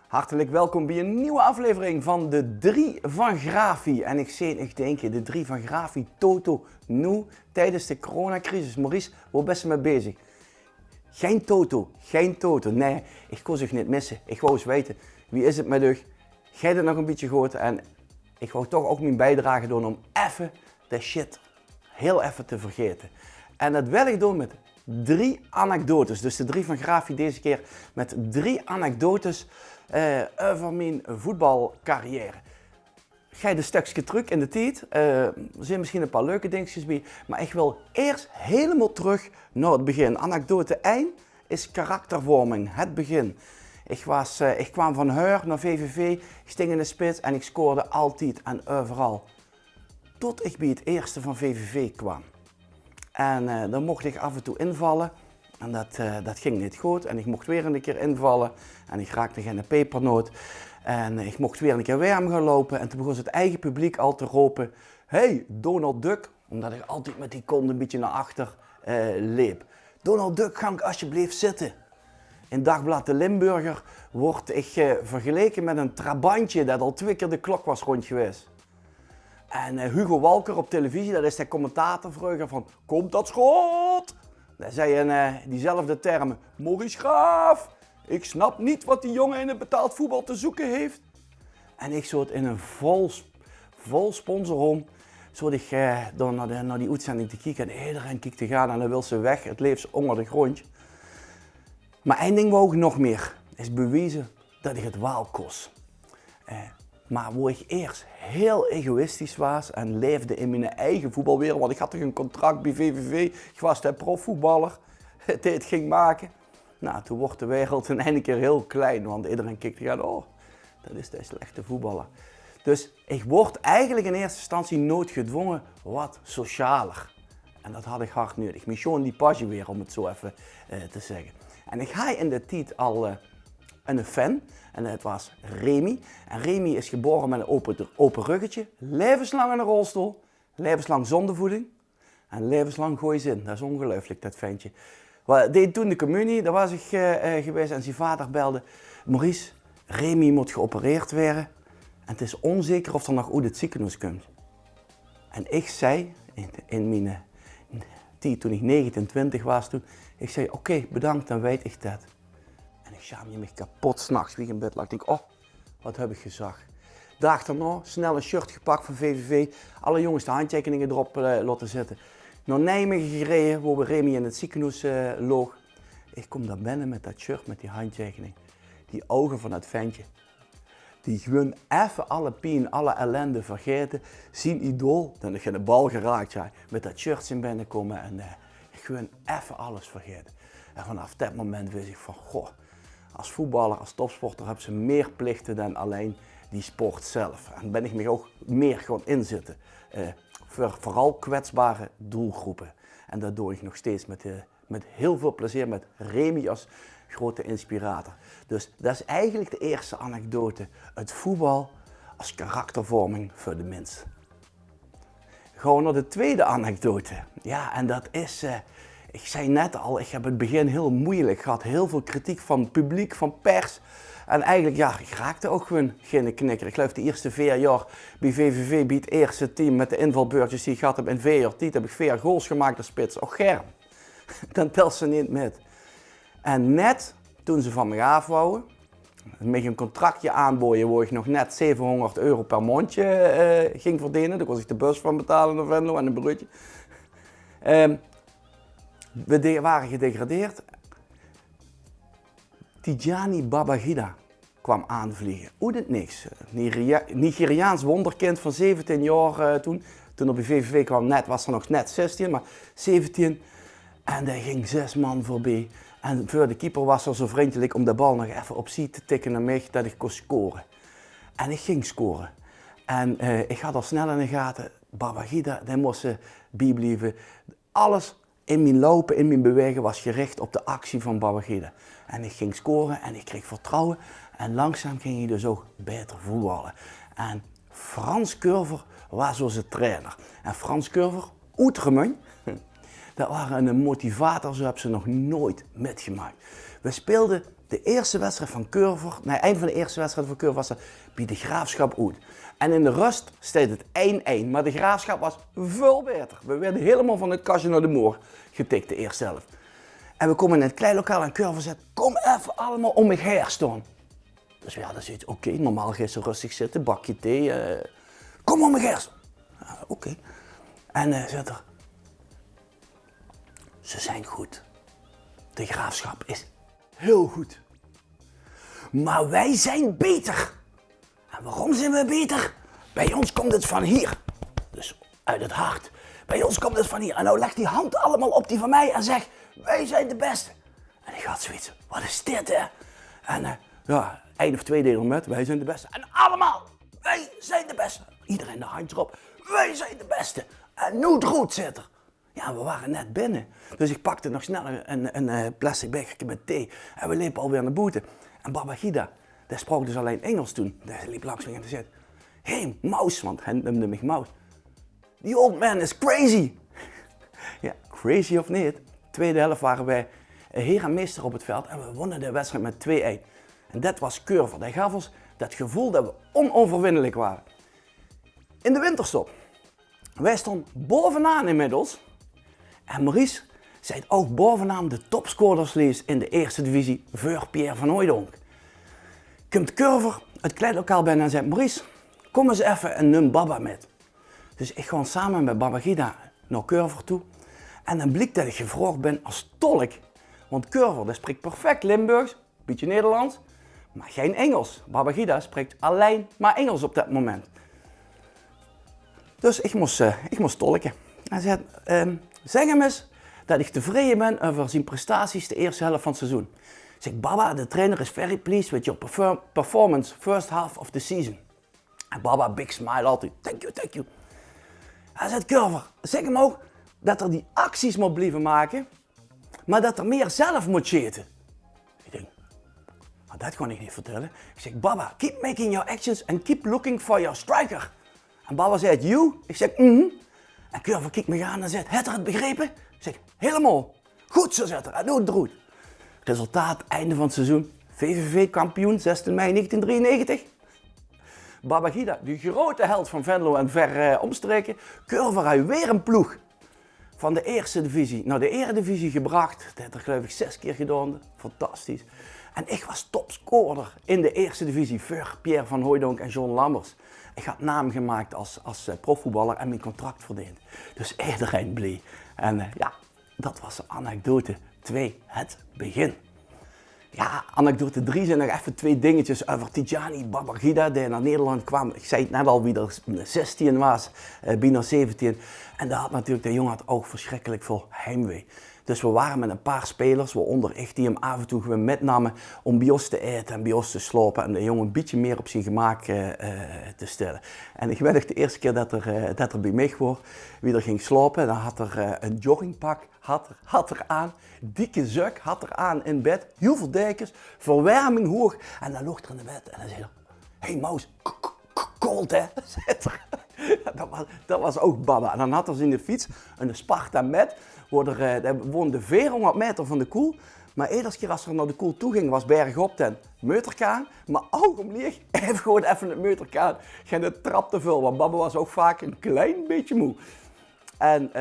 Hartelijk welkom bij een nieuwe aflevering van de 3 van Grafi. En ik denk, de 3 van Grafi, Toto, nu, tijdens de coronacrisis. Maurice, waar ben je mee bezig? Geen Toto. Nee, ik kon zich niet missen. Ik wou eens weten, wie is het met u? Jij het nog een beetje gehoord en ik wou toch ook mijn bijdrage doen om even de shit heel even te vergeten. En dat wil ik doen met 3 anekdotes. Dus de 3 van Grafi deze keer met 3 anekdotes over mijn voetbalcarrière. Ga je een stukje terug in de tijd. Er zijn misschien een paar leuke dingetjes bij. Maar ik wil eerst helemaal terug naar het begin. Anekdote 1 is karaktervorming. Het begin. Ik kwam van Heur naar VVV. Ik sting in de spits en ik scoorde altijd en overal. Tot ik bij het eerste van VVV kwam. En dan mocht ik af en toe invallen. En dat ging niet goed. En ik mocht weer een keer invallen. En ik raakte geen pepernoot. En ik mocht weer een keer warm gaan lopen. En toen begon het eigen publiek al te roepen. Hey, Donald Duck. Omdat ik altijd met die kont een beetje naar achter liep. Donald Duck, ga ik alsjeblieft zitten. In Dagblad de Limburger word ik vergeleken met een trabantje dat al 2 keer de klok was rond geweest. En Hugo Walker op televisie, dat is de commentator vroeger van, komt dat schot? Daar zei in diezelfde termen, Maurice Graaf, ik snap niet wat die jongen in het betaald voetbal te zoeken heeft. En ik zat in een vol sponsorom, zat ik door naar die uitzending te kijken en iedereen kijkt te gaan en dan wil ze weg, het leeft onder de grond. Maar één ding wou ik nog meer, is bewijzen dat ik het wel kost. Maar waar ik eerst heel egoïstisch was en leefde in mijn eigen voetbalwereld, want ik had toch een contract bij VVV, ik was de profvoetballer, het ging maken. Nou, toen wordt de wereld in één keer heel klein, want iedereen kijkt en gaat, oh, dat is de slechte voetballer. Dus ik word eigenlijk in eerste instantie noodgedwongen wat socialer. En dat had ik hard nodig. Mission die pasje weer, om het zo even te zeggen. En ik ga in de tijd al een fan. En het was Remy. En Remy is geboren met een open ruggetje. Levenslang in een rolstoel. Levenslang zonder voeding. En levenslang gooi zin. Dat is ongelooflijk, dat ventje. Deed toen de communie, daar was ik geweest. En zijn vader belde. Maurice, Remy moet geopereerd worden. En het is onzeker of er nog uit het ziekenhuis komt. En ik zei, in mijn tijd toen ik 19, 20 was toen. Ik zei, oké, bedankt, dan weet ik dat. En ik schaamde me kapot s'nachts wie in bed lag. Ik denk, oh, wat heb ik gezag. Dag daarna, snel een shirt gepakt van VVV. Alle jongens de handtekeningen erop laten zetten. Naar Nijmegen gereden, waar we Remy in het ziekenhuis loog. Ik kom daar binnen met dat shirt, met die handtekening. Die ogen van dat ventje. Die gewoon even alle pijn, alle ellende vergeten. Zien idool, dan heb je de bal geraakt. Ja, met dat shirt in binnenkomen en gewoon even alles vergeten. En vanaf dat moment wist ik van, goh, als voetballer, als topsporter hebben ze meer plichten dan alleen die sport zelf. En ben ik me ook meer gaan inzetten voor vooral kwetsbare doelgroepen. En dat doe ik nog steeds met heel veel plezier, met Remy als grote inspirator. Dus dat is eigenlijk de eerste anekdote. Het voetbal als karaktervorming voor de mens. Gewoon naar de tweede anekdote. Ja, en dat is, ik zei net al, ik heb het begin heel moeilijk gehad. Heel veel kritiek van publiek, van pers. En eigenlijk, ja, ik raakte ook gewoon geen knikker. Ik geloof de eerste 4 jaar bij VVV, bij het eerste team met de invalbeurtjes die ik had in 4 jaar tijd, heb ik 4 goals gemaakt als spits. Och, Germ. Dan telt ze niet met. En net toen ze van me af wouden, met een contractje aanboden waar ik nog net €700 per maandje ging verdienen. Daar kon ik de bus van betalen naar Venlo en een broodje. We waren gedegradeerd. Tijani Babangida kwam aanvliegen. Hoe dit niks. Nigeriaans wonderkind van 17 jaar toen. Toen op de VVV kwam, was er nog net 16, maar 17. En daar ging 6 man voorbij. En voor de keeper was er zo vriendelijk om de bal nog even opzij te tikken naar mij, dat ik kon scoren. En ik ging scoren. En ik had al snel in de gaten, Babangida, daar moest ze bijblijven. Alles in mijn lopen, in mijn bewegen was gericht op de actie van Babangida. En ik ging scoren en ik kreeg vertrouwen. En langzaam ging hij dus ook beter voetballen. En Frans Curver was onze trainer. En Frans Curver, Oetermen, Dat waren een motivator, zo heb ze nog nooit metgemaakt. We speelden de eerste wedstrijd van Curver, eind van de eerste wedstrijd van Curver was dat bij de Graafschap uit. En in de rust staat het 1-1, maar de Graafschap was veel beter. We werden helemaal van het kastje naar de moer getikt de eerste helft. En we komen in het klein en Curver zegt, kom even allemaal om me heen staan. Dus we hadden zoiets, oké, normaal ga je rustig zitten, bakje thee, kom om me heen staan. Oké. En zegt er, ze zijn goed. De Graafschap is heel goed. Maar wij zijn beter. En waarom zijn we beter? Bij ons komt het van hier. Dus uit het hart. Bij ons komt het van hier. En nou legt die hand allemaal op die van mij en zegt, wij zijn de beste. En ik had zoiets, wat is dit hè? En ja, 1 of 2 delen met, wij zijn de beste. En allemaal, wij zijn de beste. Iedereen de hand erop, wij zijn de beste. En nu droet zit er. Ja, we waren net binnen. Dus ik pakte nog snel een plastic bekertje met thee. En we liepen alweer naar buiten. En Babagida, die sprak dus alleen Engels toen. Die liep langs me en zei, hey, Mouse, want hij noemde me Mouse. The old man is crazy. Ja, crazy of niet. Tweede helft waren wij heer en meester op het veld en we wonnen de wedstrijd met 2-1. En dat was Curver. Dat gaf ons dat gevoel dat we onoverwinnelijk waren. In de winterstop. Wij stonden bovenaan inmiddels. En Maurice zei ook bovenaan de topscorerslijst in de eerste divisie voor Pierre van Hooijdonk. Komt Curver het kleedlokaal binnen en zei, Maurice, kom eens even en neem Baba met. Dus ik ga samen met Babagida naar Curver toe. En dan blijkt dat ik gevraagd ben als tolk. Want Curver dat spreekt perfect Limburgs, een beetje Nederlands, maar geen Engels. Babagida spreekt alleen maar Engels op dat moment. Dus ik moest tolken. Hij zei, zeg hem eens dat ik tevreden ben over zijn prestaties de eerste helft van het seizoen. Ik zeg, Baba, de trainer is very pleased with your performance first half of the season. En Baba, big smile altijd, thank you, thank you. Hij zei, Curver, zeg hem ook dat er die acties moet blijven maken, maar dat er meer zelf moet zitten. Ik denk, maar dat kan ik niet vertellen. Ik zeg, Baba, keep making your actions and keep looking for your striker. En Baba zei, you? Ik zeg, En Curver kijkt me aan en zegt, heb je het begrepen? Ik zeg, helemaal. Goed zo, zegt er, en doe het goed. Resultaat, einde van het seizoen. VVV kampioen, 16 mei 1993. Babagida, de grote held van Venlo en ver omstreken. Curver had weer een ploeg van de eerste divisie naar de eredivisie gebracht. Dat heeft er geloof ik 6 keer gedaan. Fantastisch. En ik was topscorer in de eerste divisie voor Pierre van Hooijdonk en John Lammers. Ik had naam gemaakt als profvoetballer en mijn contract verdiend. Dus iedereen blij. En ja, dat was anekdote 2, het begin. Ja, anekdote 3 zijn nog even 2 dingetjes over Tidjani Babagida, die naar Nederland kwam. Ik zei het net al, wie er 16 was, bijna 17. En daar had natuurlijk, de jongen had ook verschrikkelijk veel heimwee. Dus we waren met een paar spelers, waaronder ik, die hem af en toe metnamen om bij ons te eten en bij ons te slopen. En de jongen een beetje meer op zijn gemak te stellen. En ik weet nog de eerste keer dat er bij mij was, wie er ging slopen, dan had er een joggingpak had er aan, dikke zak had er aan in bed, heel veel dekens, verwarming hoog. En dan lag er in de bed en dan zei hij, hey Maus, cold hè? Dat was ook Baba. En dan had hij in de fiets een Sparta met, daar woonde 400 meter van de koel. Maar iedere keer als er naar de koel toe ging, was bergop ten meterkaan. Maar ogenblik, gewoon even het meterkaan, geen de trap te veel. Want Baba was ook vaak een klein beetje moe. En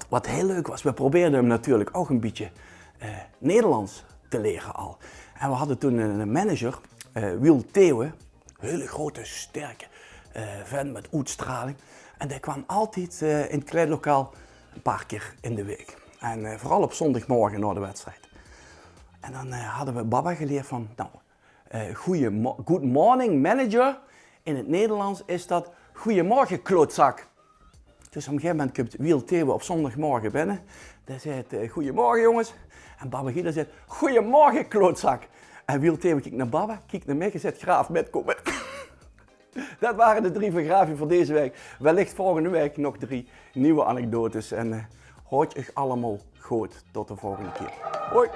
wat heel leuk was, we probeerden hem natuurlijk ook een beetje Nederlands te leren al. En we hadden toen een manager, Wiel Theeuwen, hele grote, sterke vent met uitstraling. En die kwam altijd in het kleedlokaal een paar keer in de week. En vooral op zondagmorgen na de wedstrijd. En dan hadden we Baba geleerd van, good morning manager. In het Nederlands is dat goeiemorgen klootzak. Dus op een gegeven moment komt Wiel Theeuwen op zondagmorgen binnen. Hij zei, goeiemorgen jongens. En Babagida zei, goeiemorgen klootzak. En Wiel Theeuwen kijkt naar Baba, kijkt naar mij en zegt, graaf metkomen. Dat waren de 3 van Graafie voor deze week. Wellicht volgende week nog 3 nieuwe anekdotes. En hoort je allemaal goed. Tot de volgende keer. Hoi!